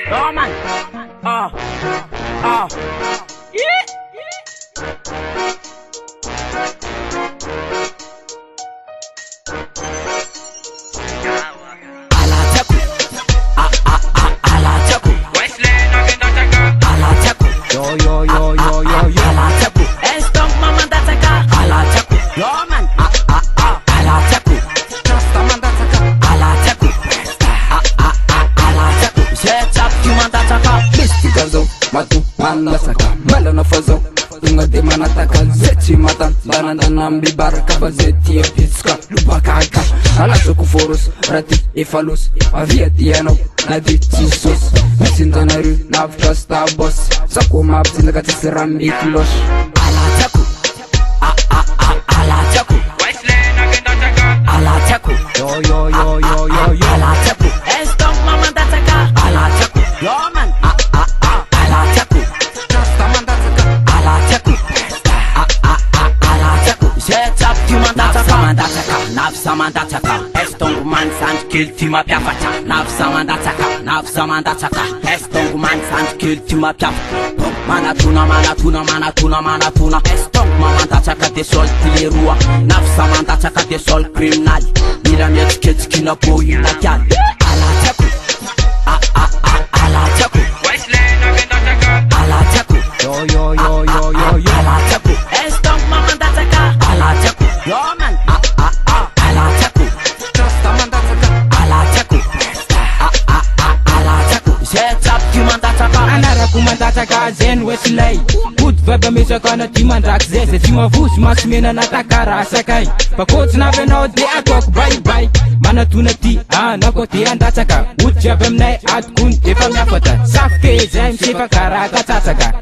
Oh man. Yeah. Matu manda saka mala na fazão tunga de manataka zeti matan dananda nambi baraka fazeti episka lubakaka ala soku foros rati e falos avia diano na ditisos sinta na ru na fasta boss sako map sinta katiserambi klosh ala taku ala taku waislen agenda taka ala taku yo ala taku estom mama dataka ala taku yo man Samandataka, estongu man sant kill tima piafata. Nav samandataka, estongu man sant kill tima piafata. Manatuna, estongu mamandataka de sol tilerua. Nav samandataka de sol criminal. Mira mi etiquette kina boy na kyal. Alataku, alataku. Waislen agendataka. Alataku, yo. Alataku, estongu mamandataka. Alataku, yo man. Mandataka zen weslay good vibe misaka na timandak zeze timavus masmena na takara sakai pakots na venao de atok bye manatuna ti nako ti andataka wood jabem nay at kun efa miafata safke zen sefa karaka tataka